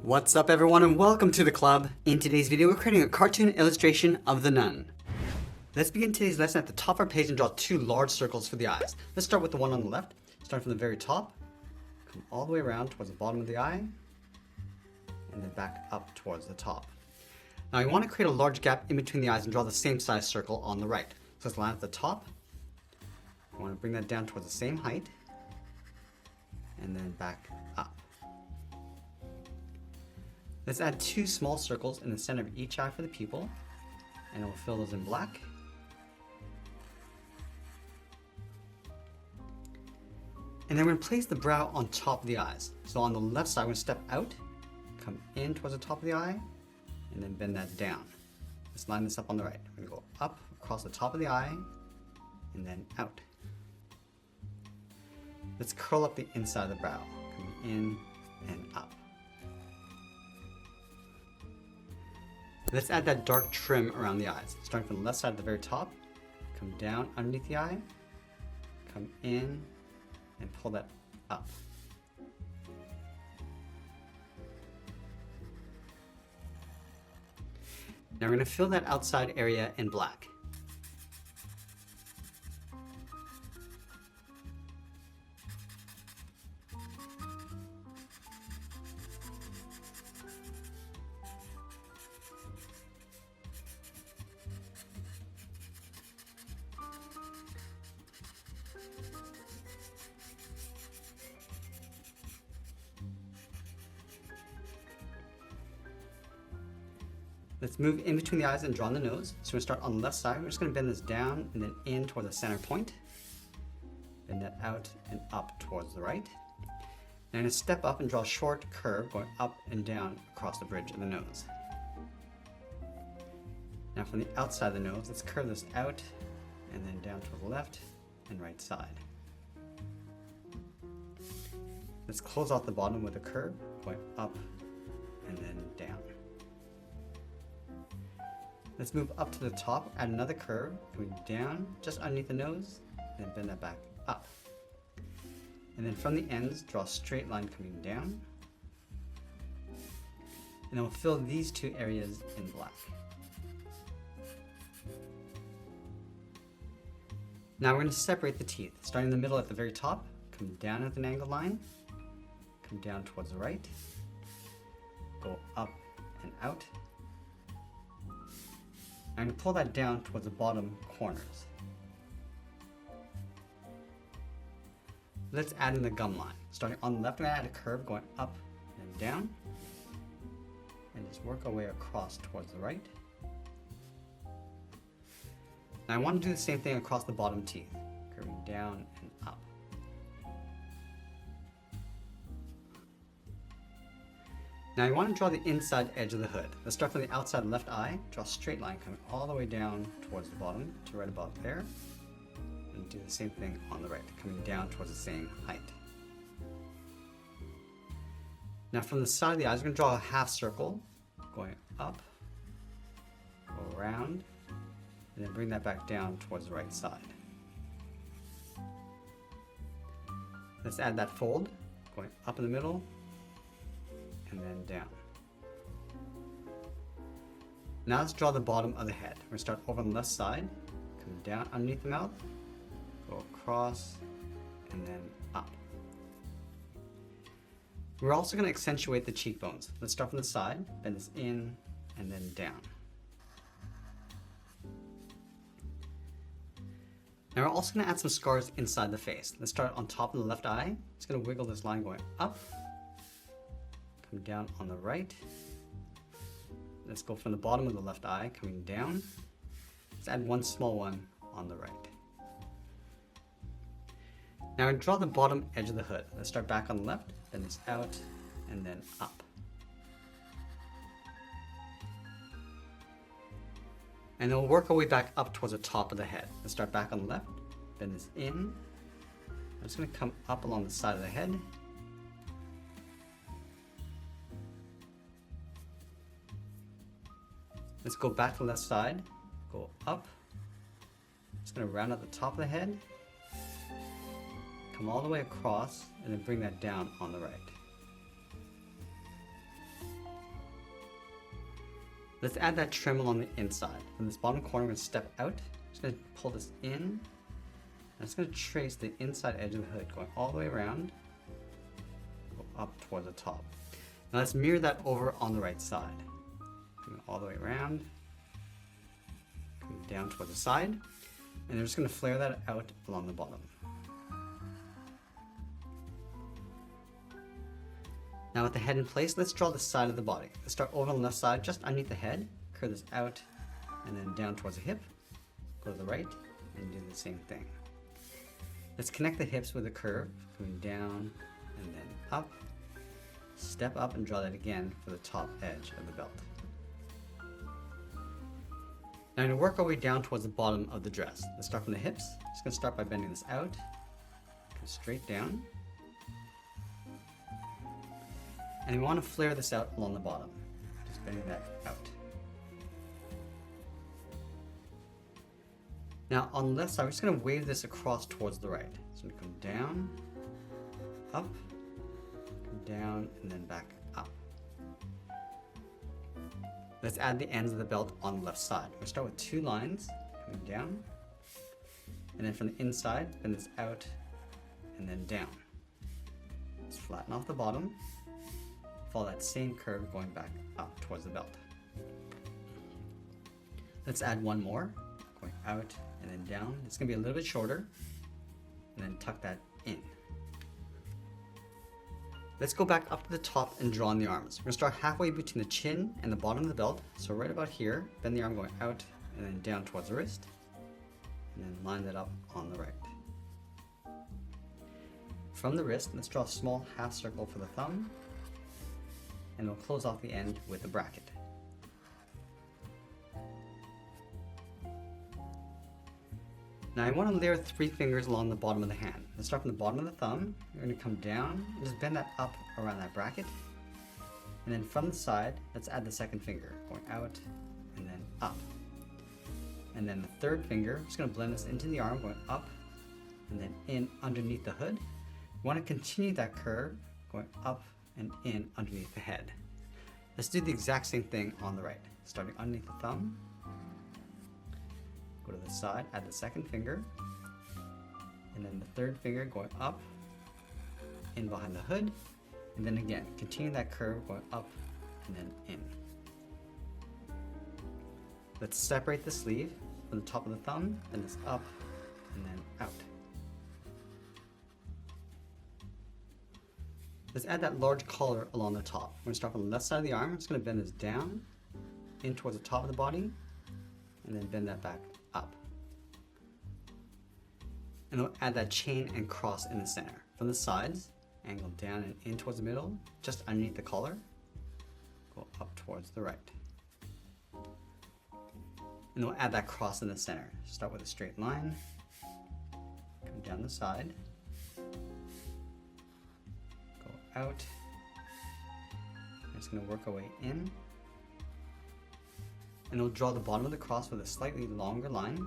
What's up everyone and welcome to the club. In today's video we're creating a cartoon illustration of the nun. Let's begin today's lesson at the top of our page and draw two large circles for the eyes. Let's start with the one on the left. Start from the very top, come all the way around towards the bottom of the eye, and then back up towards the top. Now you want to create a large gap in between the eyes and draw the same size circle on the right. So let's line at the top. I want to bring that down towards the same height, and then back up. Let's add two small circles in the center of each eye for the pupil, and we'll fill those in black. And then we're going to place the brow on top of the eyes. So on the left side, we're going to step out, come in towards the top of the eye, and then bend that down. Let's line this up on the right. We're going to go up across the top of the eye, and then out. Let's curl up the inside of the brow, coming in and up. Let's add that dark trim around the eyes. Starting from the left side at the very top, come down underneath the eye, come in, and pull that up. Now we're going to fill that outside area in black. Let's move in between the eyes and draw on the nose. So we're going to start on the left side. We're just going to bend this down and then in toward the center point. Bend that out and up towards the right. Now I'm going to step up and draw a short curve going up and down across the bridge of the nose. Now from the outside of the nose, let's curve this out and then down toward the left and right side. Let's close off the bottom with a curve going up and then down. Let's move up to the top, add another curve, going down just underneath the nose, and then bend that back up. And then from the ends, draw a straight line coming down. And then we'll fill these two areas in black. Now we're going to separate the teeth. Starting in the middle at the very top, come down with an angled line, come down towards the right, go up and out. I'm going to pull that down towards the bottom corners. Let's add in the gum line. Starting on the left, I'm going to add a curve going up and down. And just work our way across towards the right. Now I want to do the same thing across the bottom teeth. Curving down and up. Now you want to draw the inside edge of the hood. Let's start from the outside left eye, draw a straight line coming all the way down towards the bottom to right about there. And do the same thing on the right, coming down towards the same height. Now from the side of the eyes, we're going to draw a half circle, going up, go around, and then bring that back down towards the right side. Let's add that fold, going up in the middle, and then down. Now let's draw the bottom of the head. We're going to start over on the left side, come down underneath the mouth, go across, and then up. We're also going to accentuate the cheekbones. Let's start from the side, bend this in, and then down. Now we're also going to add some scars inside the face. Let's start on top of the left eye. Just going to wiggle this line going up, down on the right. Let's go from the bottom of the left eye coming down. Let's add one small one on the right. Now I draw the bottom edge of the hood. Let's start back on the left, bend this out, and then up. And then we'll work our way back up towards the top of the head. Let's start back on the left, bend this in. I'm just going to come up along the side of the head. Let's go back to the left side, go up. Just going to round out the top of the head, come all the way across, and then bring that down on the right. Let's add that trim along the inside. From this bottom corner, I'm going to step out. Just going to pull this in. And I'm just going to trace the inside edge of the hood, going all the way around, go up towards the top. Now let's mirror that over on the right side. Going all the way around, coming down towards the side, and I'm just going to flare that out along the bottom. Now with the head in place, let's draw the side of the body. Let's start over on the left side, just underneath the head, curve this out, and then down towards the hip, go to the right, and do the same thing. Let's connect the hips with a curve, coming down and then up. Step up and draw that again for the top edge of the belt. Now I'm going to work our way down towards the bottom of the dress. Let's start from the hips. Just going to start by bending this out, go straight down. And we want to flare this out along the bottom, just bending that out. Now on the left side, we're just going to wave this across towards the right. So I'm going to come down, up, come down, and then back up. Let's add the ends of the belt on the left side. We're going to start with 2 lines, coming down, and then from the inside, bend this out, and then down. Let's flatten off the bottom. Follow that same curve going back up towards the belt. Let's add one more, going out and then down. It's going to be a little bit shorter, and then tuck that in. Let's go back up to the top and draw on the arms. We're going to start halfway between the chin and the bottom of the belt. So right about here, bend the arm going out and then down towards the wrist, and then line that up on the right. From the wrist, let's draw a small half circle for the thumb, and we'll close off the end with a bracket. Now I want to layer 3 fingers along the bottom of the hand. Let's start from the bottom of the thumb. You're going to come down and just bend that up around that bracket. And then from the side, let's add the second finger, going out and then up. And then the third finger, I'm just going to blend this into the arm, going up and then in underneath the hood. You want to continue that curve, going up and in underneath the head. Let's do the exact same thing on the right. Starting underneath the thumb, go to the side, add the second finger, and then the third finger going up, in behind the hood, and then again, continue that curve going up and then in. Let's separate the sleeve from the top of the thumb, then it's up and then out. Let's add that large collar along the top. We're going to start from the left side of the arm. I'm just going to bend this down, in towards the top of the body, and then bend that back up. And we'll add that chain and cross in the center. From the sides, angle down and in towards the middle, just underneath the collar, go up towards the right. And we'll add that cross in the center. Start with a straight line, come down the side, out. I'm just going to work our way in, and we'll draw the bottom of the cross with a slightly longer line.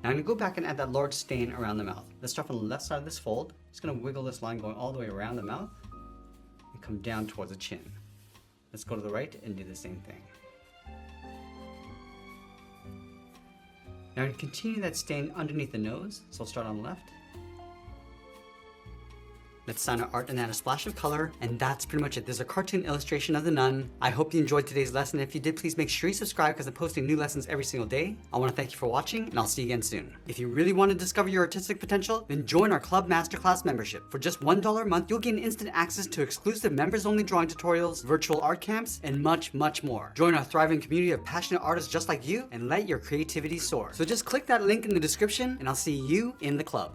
Now I'm going to go back and add that large stain around the mouth. Let's start from the left side of this fold. Just going to wiggle this line going all the way around the mouth and come down towards the chin. Let's go to the right and do the same thing. Now I'm going to continue that stain underneath the nose, so I'll start on the left. Let's sign our art and add a splash of color, and that's pretty much it. There's a cartoon illustration of the nun. I hope you enjoyed today's lesson. If you did, please make sure you subscribe because I'm posting new lessons every single day. I want to thank you for watching, and I'll see you again soon. If you really want to discover your artistic potential, then join our Club Masterclass membership. For just $1 a month, you'll gain instant access to exclusive members-only drawing tutorials, virtual art camps, and much, much more. Join our thriving community of passionate artists just like you, and let your creativity soar. So just click that link in the description, and I'll see you in the club.